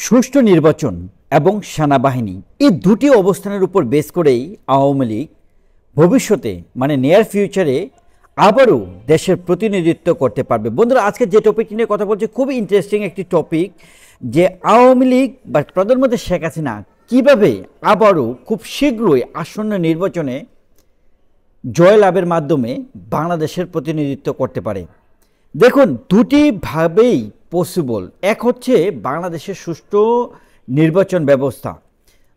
সুষ্ঠু নির্বাচন এবং সেনাবাহিনী এই দুটি অবস্থানের উপর বেস করেই আওয়ামী লীগ ভবিষ্যতে নিয়ার ফিউচারে আবারও দেশের প্রতিনিধিত্ব করতে পারবে। বন্ধুরা, আজকে যে টপিকটি নিয়ে কথা বলছি খুবই ইন্টারেস্টিং একটি টপিক, যে আওয়ামী লীগ বা প্রধানমন্ত্রী শেখ হাসিনা কীভাবে আবারও খুব শীঘ্রই আসন্ন নির্বাচনে জয়লাভের মাধ্যমে বাংলাদেশের প্রতিনিধিত্ব করতে পারে। দেখুন, দুটিভাবেই পসিবল। এক হচ্ছে বাংলাদেশের সুষ্ঠু নির্বাচন ব্যবস্থা।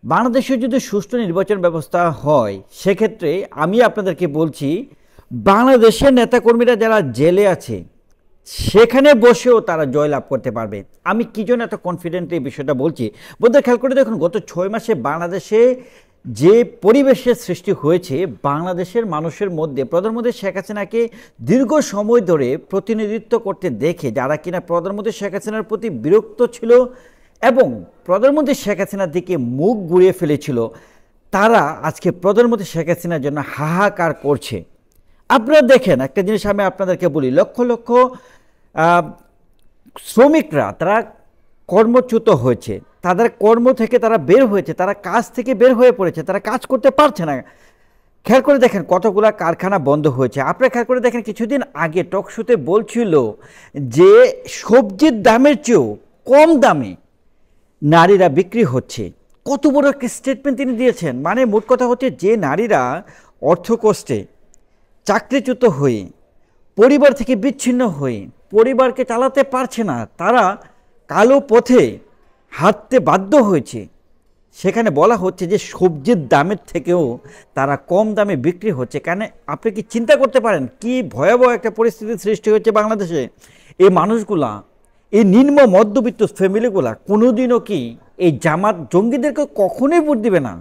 বাংলাদেশে যদি সুষ্ঠু নির্বাচন ব্যবস্থা হয়, সেক্ষেত্রে আমি আপনাদেরকে বলছি, বাংলাদেশের নেতাকর্মীরা যারা জেলে আছে সেখানে বসেও তারা জয়লাভ করতে পারবে। আমি কি জন্য এত কনফিডেন্টলি এই বিষয়টা বলছি, বন্ধুরা খেয়াল করে দেখুন, গত 6 মাসে বাংলাদেশে যে পরিবেশের সৃষ্টি হয়েছে, বাংলাদেশের মানুষের মধ্যে প্রধানমন্ত্রী শেখ হাসিনাকে দীর্ঘ সময় ধরে প্রতিনিধিত্ব করতে দেখে যারা কিনা প্রধানমন্ত্রী শেখ হাসিনার প্রতি বিরক্ত ছিল এবং প্রধানমন্ত্রী শেখ হাসিনার দিকে মুখ ঘুরিয়ে ফেলেছিল, তারা আজকে প্রধানমন্ত্রী শেখ হাসিনার জন্য হাহাকার করছে। আপনারা দেখেন, একটা জিনিস আমি আপনাদেরকে বলি, লক্ষ লক্ষ শ্রমিকরা তারা কর্মচ্যুত হয়েছে, তাদের কর্ম থেকে তারা বের হয়েছে, তারা কাজ থেকে বের হয়ে পড়েছে, তারা কাজ করতে পারছে না। খেয়াল করে দেখেন কতগুলো কারখানা বন্ধ হয়েছে। আপনারা খেয়াল করে দেখেন, কিছুদিন আগে টক শোতে বলছিল যে সবজির দামের চেয়েও কম দামে নারীরা বিক্রি হচ্ছে। কত বড় একটা স্টেটমেন্ট তিনি দিয়েছেন। মোট কথা হচ্ছে, যে নারীরা অর্থকষ্টে চাকরিচ্যুত হয়ে পরিবার থেকে বিচ্ছিন্ন হয়ে পরিবারকে চালাতে পারছে না, তারা কালো পথে হাঁটতে বাধ্য হয়েছে, সেখানে বলা হচ্ছে যে সবজির দামের থেকেও তারা কম দামে বিক্রি হচ্ছে। কেন, আপনি কি চিন্তা করতে পারেন কি ভয়াবহ একটা পরিস্থিতির সৃষ্টি হচ্ছে বাংলাদেশে? এই মানুষগুলা, এই নিম্ন মধ্যবিত্ত ফ্যামিলিগুলা কোনোদিনও কি এই জামাত জঙ্গিদেরকে কখনোই ভোট দিবে না,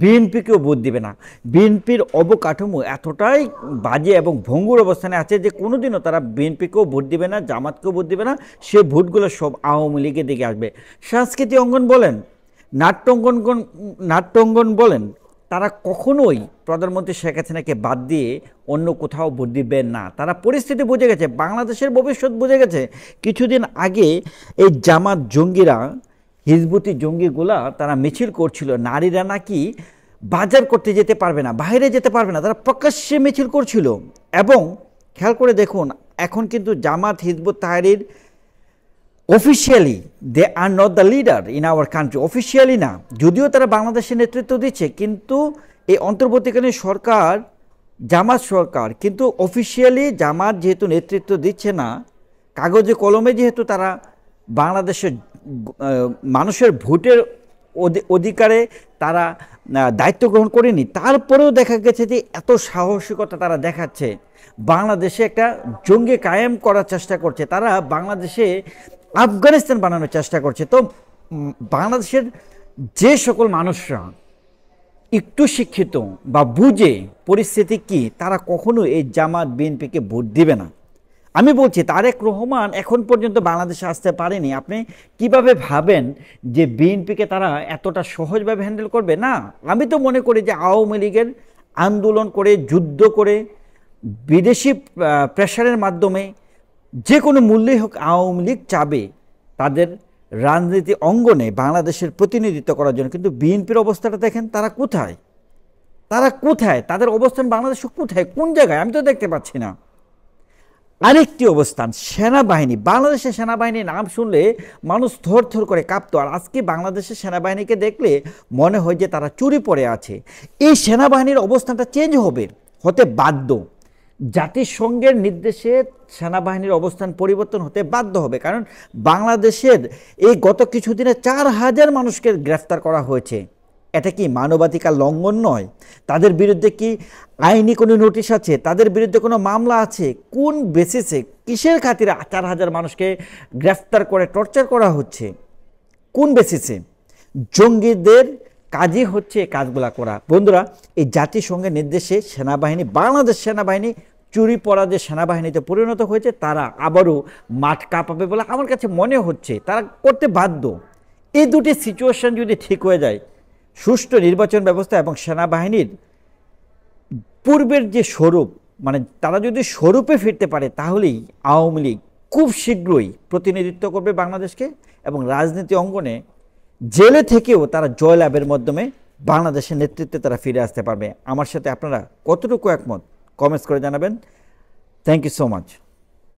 বিএনপিকেও ভোট দিবে না। বিএনপির অবকাঠামো এতটাই বাজে এবং ভঙ্গুর অবস্থানে আছে যে কোনোদিনও তারা বিএনপিকেও ভোট দিবে না, জামাতকেও ভোট দিবে না। সে ভোটগুলো সব আওয়ামী লীগের দিকে আসবে। সাংস্কৃতিক অঙ্গন বলেন, নাট্যাঙ্গন বলেন, তারা কখনোই প্রধানমন্ত্রী শেখ হাসিনাকে বাদ দিয়ে অন্য কোথাও ভোট দিবেন না। তারা পরিস্থিতি বুঝে গেছে, বাংলাদেশের ভবিষ্যৎ বুঝে গেছে। কিছুদিন আগে এই জামাত জঙ্গিরা, হিজবুতি জঙ্গিগুলা তারা মিছিল করছিল, নারীরা নাকি বাজার করতে যেতে পারবে না, বাইরে যেতে পারবে না, তারা প্রকাশ্যে মিছিল করছিল। এবং খেয়াল করে দেখুন, এখন কিন্তু Jamaat Hizbut Tahrir officially they are not the leader in our country, officially না, যদিও তারা বাংলাদেশে নেতৃত্ব দিচ্ছে, কিন্তু এই অন্তর্বর্তীকালীন সরকার জামাত সরকার, কিন্তু অফিসিয়ালি জামাত যেহেতু নেতৃত্ব দিচ্ছে না, কাগজে কলমে যেহেতু তারা বাংলাদেশের মানুষের ভোটের অধিকারে তারা দায়িত্ব গ্রহণ করেনি, তারপরেও দেখা গেছে যে এত সাহসিকতা তারা দেখাচ্ছে, বাংলাদেশে একটা জঙ্গি কায়েম করার চেষ্টা করছে, তারা বাংলাদেশে আফগানিস্তান বানানোর চেষ্টা করছে। তো বাংলাদেশের যে সকল মানুষরা একটু শিক্ষিত বা বুঝে পরিস্থিতি কি, তারা কখনো এই জামাত বিএনপিকে ভোট দিবে না। আমি বলছি, তারেক রহমান এখন পর্যন্ত বাংলাদেশে আসতে পারেনি। আপনি কিভাবে ভাবেন যে বিএনপিকে তারা এতটা সহজভাবে হ্যান্ডেল করবে? না, আমি তো মনে করি যে আওয়ামী লীগের আন্দোলন করে, যুদ্ধ করে, বিদেশি প্রেশারের মাধ্যমে, যে কোনো মূল্যেই হোক আওয়ামী লীগ চাবে তাদের রাজনীতি অঙ্গনে বাংলাদেশের প্রতিনিধিত্ব করার জন্য। কিন্তু বিএনপির অবস্থাটা দেখেন, তারা কোথায়, তাদের অবস্থান বাংলাদেশে কোথায়, কোন জায়গায়, আমি তো দেখতে পাচ্ছি না। আরেকটি অবস্থান, সেনাবাহিনী। বাংলাদেশের সেনাবাহিনীর নাম শুনলে মানুষ থরথর করে কাঁপতো, আর আজকে বাংলাদেশের সেনাবাহিনীকে দেখলে মনে হয় যে তারা চুরি পড়ে আছে। এই সেনাবাহিনীর অবস্থানটা চেঞ্জ হতে বাধ্য। জাতিসংঘের নির্দেশে সেনাবাহিনীর অবস্থান পরিবর্তন হতে বাধ্য হবে, কারণ বাংলাদেশের এই গত কিছুদিনে 4000 মানুষকে গ্রেফতার করা হয়েছে। এটা কি মানবাধিকার লঙ্ঘন নয়? তাদের বিরুদ্ধে কি আইনি কোনো নোটিশ আছে? তাদের বিরুদ্ধে কোনো মামলা আছে? কোন বেসিসে, কিসের খাতিরে 4000 মানুষকে গ্রেফতার করে টর্চার করা হচ্ছে? কোন বেসিসে? জঙ্গিদের কাজই হচ্ছে কাজগুলা করা। বন্ধুরা, এই জাতিসংঘের নির্দেশে সেনাবাহিনী, বাংলাদেশ সেনাবাহিনী চুরি পড়া যে সেনাবাহিনীতে পরিণত হয়েছে, তারা আবারও মাঠ কাঁপাবে বলে আমার কাছে মনে হচ্ছে। তারা করতে বাধ্য। এই দুটি সিচুয়েশন যদি ঠিক হয়ে যায়, সুষ্ঠু নির্বাচন ব্যবস্থা এবং সেনাবাহিনীর পূর্বের যে স্বরূপ, তারা যদি স্বরূপে ফিরতে পারে, তাহলেই আওয়ামী লীগ খুব শীঘ্রই প্রতিনিধিত্ব করবে বাংলাদেশকে এবং রাজনীতি অঙ্গনে জেলে থেকেও তারা জয়লাভের মাধ্যমে বাংলাদেশের নেতৃত্বে তারা ফিরে আসতে পারবে। আমার সাথে আপনারা কতটুকু একমত কমেন্টস করে জানাবেন। Thank you so much.